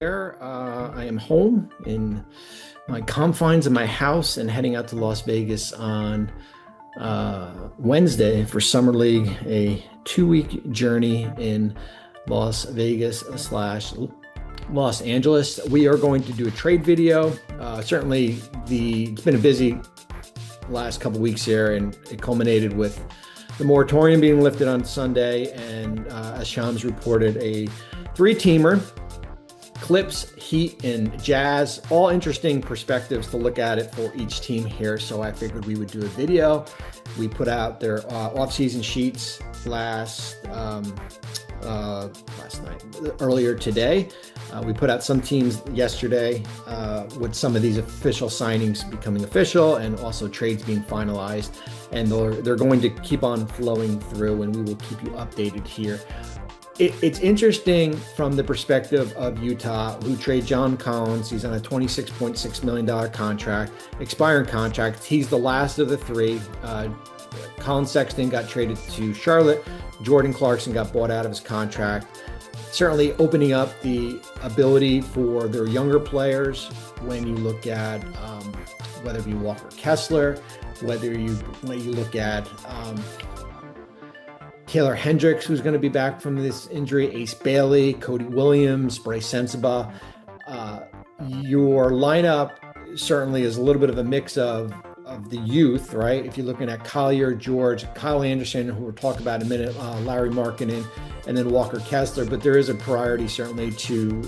I am home in my confines of my house and heading out to Las Vegas on Wednesday for Summer League, a 2-week journey in Las Vegas slash Los Angeles. We are going to do a trade video. Certainly, it's been a busy last couple weeks here, and it culminated with the moratorium being lifted on Sunday, and as Shams reported, a 3-teamer. Clips, Heat, and Jazz, all interesting perspectives to look at it for each team here. So I figured we would do a video. We put out their off-season sheets earlier today. We put out some teams yesterday with some of these official signings becoming official and also trades being finalized. And they're going to keep on flowing through, and we will keep you updated here. It's interesting from the perspective of Utah, who trade John Collins. He's on a $26.6 million contract, expiring contract. He's the last of the 3. Colin Sexton got traded to Charlotte. Jordan Clarkson got bought out of his contract. Certainly opening up the ability for their younger players when you look at whether it be Walker Kessler, whether you look at Taylor Hendricks, who's going to be back from this injury, Ace Bailey, Cody Williams, Bryce Sensabaugh. Your lineup certainly is a little bit of a mix of the youth, right? If you're looking at Collier, George, Kyle Anderson, who we'll talk about in a minute, Larry Markkinen, and then Walker Kessler. But there is a priority certainly to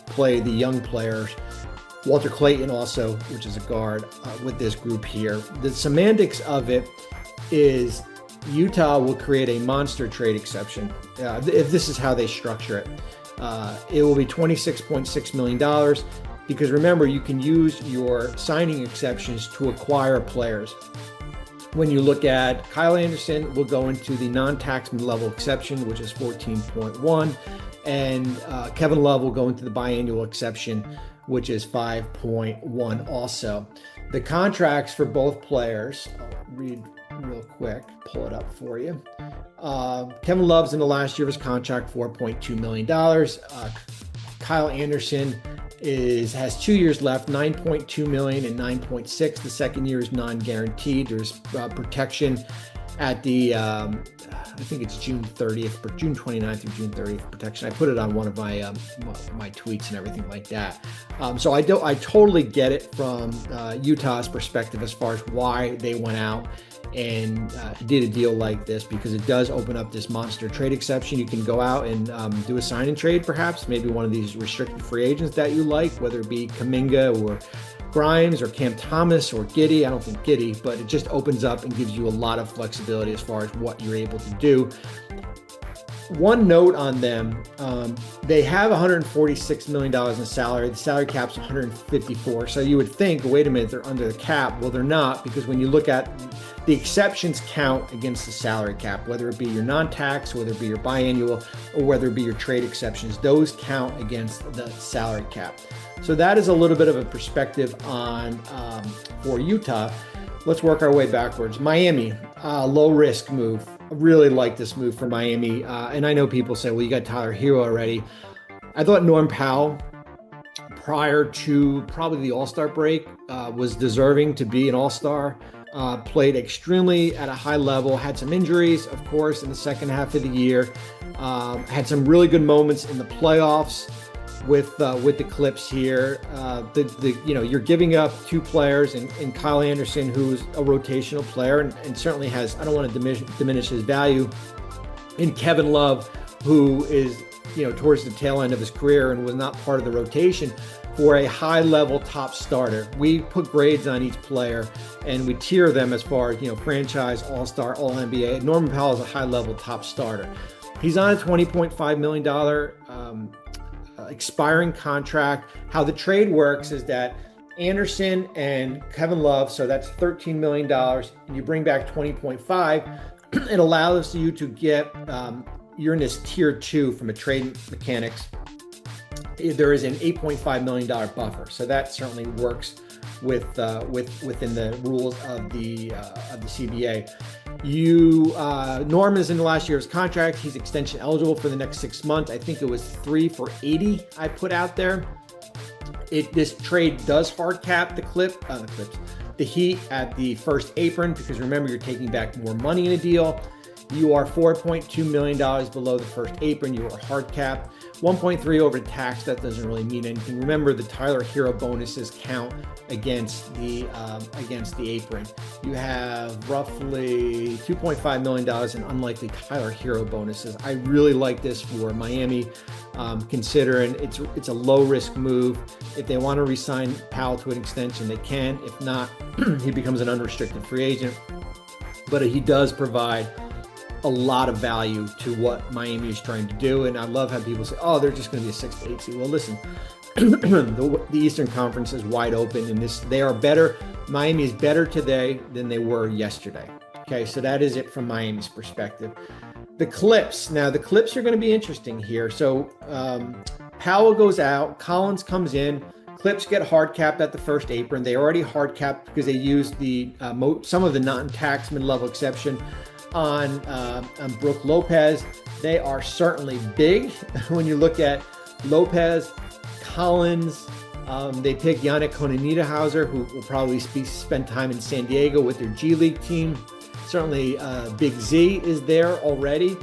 play the young players. Walter Clayton also, which is a guard, with this group here. The semantics of it is Utah will create a monster trade exception if this is how they structure it. It will be $26.6 million because remember, you can use your signing exceptions to acquire players. When you look at Kyle Anderson, we'll go into the non-taxable level exception, which is 14.1, and Kevin Love will go into the biannual exception, which is 5.1 also. The contracts for both players, I'll read real quick, pull it up for you. Kevin Love's in the last year of his contract, $4.2 million. Kyle Anderson has 2 years left, $9.2 million and $9.6. The second year is non-guaranteed. There's protection at the I think it's June 30th, but June 29th through June 30th protection. I put it on one of my my tweets and everything like that. So I totally get it from Utah's perspective as far as why they went out and did a deal like this, because it does open up this monster trade exception. You can go out and do a sign and trade, perhaps, maybe one of these restricted free agents that you like, whether it be Kuminga or Grimes or Cam Thomas or Giddey. I don't think Giddey, but it just opens up and gives you a lot of flexibility as far as what you're able to do. One note on them, they have $146 million in salary. The salary cap's 154. So you would think, wait a minute, they're under the cap. Well, they're not, because when you look at the exceptions count against the salary cap, whether it be your non-tax, whether it be your biannual, or whether it be your trade exceptions, those count against the salary cap. So that is a little bit of a perspective on for Utah. Let's work our way backwards. Miami, low risk move. I really like this move for Miami. And I know people say, well, you got Tyler Hero already. I thought Norm Powell, prior to probably the All-Star break, was deserving to be an All-Star. Played extremely at a high level, had some injuries, of course, in the second half of the year. Had some really good moments in the playoffs with the Clips here. You're giving up 2 players in Kyle Anderson, who's a rotational player and certainly has, I don't want to diminish his value, in Kevin Love, who is towards the tail end of his career and was not part of the rotation, for a high-level top starter. We put grades on each player and we tier them as far as franchise, all-star, all-NBA. Norman Powell is a high-level top starter. He's on a $20.5 million expiring contract. How the trade works is that Anderson and Kevin Love, so that's $13 million, and you bring back 20.5, it allows you to get, you're in this tier 2 from a trade mechanics. There is an $8.5 million buffer, so that certainly works within the rules of the CBA. Norm is in the last year of his contract. He's extension eligible for the next 6 months. I think it was 3 for $80 I put out there. This trade does hard cap the Heat at the first apron, because remember, you're taking back more money in a deal. You are $4.2 million below the first apron. You are hard capped. 1.3 over tax. That doesn't really mean anything. Remember, the Tyler Hero bonuses count against the apron. You have roughly $2.5 million in unlikely Tyler Hero bonuses. I really like this for Miami, considering it's a low risk move. If they want to re-sign Powell to an extension, they can. If not, he becomes an unrestricted free agent. But he does provide a lot of value to what Miami is trying to do. And I love how people say, oh, they're just going to be a 6 to 8 seed. Well, listen, the Eastern Conference is wide open, and they are better. Miami is better today than they were yesterday. Okay, so that is it from Miami's perspective. The Clips. Now, the Clips are going to be interesting here. So Powell goes out, Collins comes in. Clips get hard capped at the first apron. They already hard capped because they used some of the non-tax mid-level exception on Brook Lopez. They are certainly big when you look at Lopez, Collins. They picked Yannick Honenniederhauser, who will probably spend time in San Diego with their G League team. Certainly Big Z is there already.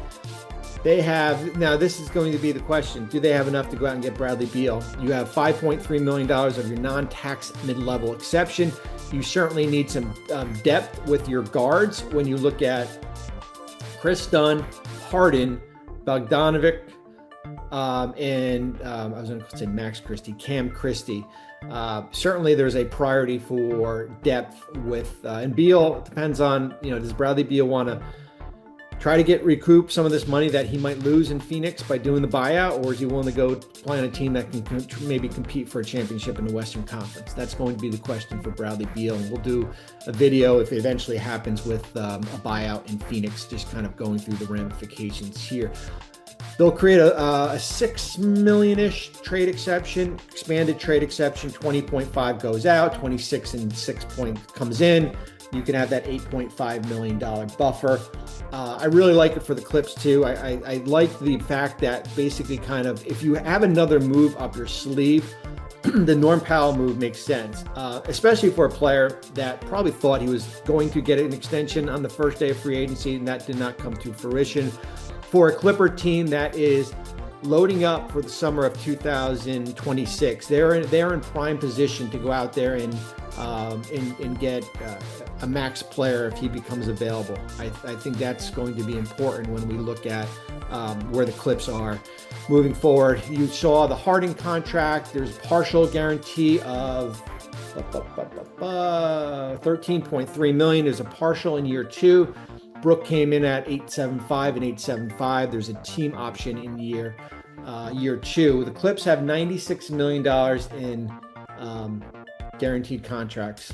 Now this is going to be the question, do they have enough to go out and get Bradley Beal? You have $5.3 million of your non-tax mid-level exception. You certainly need some depth with your guards when you look at Chris Dunn, Harden, Bogdanovic, and I was going to say Max Christie, Cam Christie. Certainly there's a priority for depth with, and Beal depends on, does Bradley Beal want to try to recoup some of this money that he might lose in Phoenix by doing the buyout, or is he willing to go play on a team that can maybe compete for a championship in the Western Conference? That's going to be the question for Bradley Beal, and we'll do a video if it eventually happens with a buyout in Phoenix, just kind of going through the ramifications here. They'll create a $6 million-ish trade exception, expanded trade exception. 20.5 goes out, 26 and 6 comes in. You can have that $8.5 million buffer. I really like it for the Clips too. I like the fact that basically kind of, if you have another move up your sleeve, the Norm Powell move makes sense, especially for a player that probably thought he was going to get an extension on the first day of free agency, and that did not come to fruition. For a Clipper team that is loading up for the summer of 2026, they're in prime position to go out there and get a max player if he becomes available. I think that's going to be important when we look at where the Clips are moving forward. You saw the Harden contract. There's a partial guarantee of $13.3 million. There's a partial in year 2. Brook came in at 8.75 and 8.75. There's a team option in year 2. The Clips have $96 million in guaranteed contracts.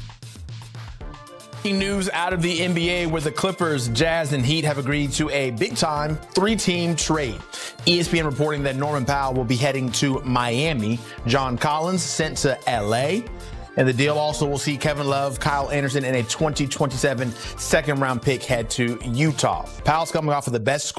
News out of the NBA, where the Clippers, Jazz, and Heat have agreed to a big-time 3-team trade. ESPN reporting that Norman Powell will be heading to Miami. John Collins sent to LA. And the deal also will see Kevin Love, Kyle Anderson, and a 2027 second-round pick head to Utah. Powell's coming off of the best score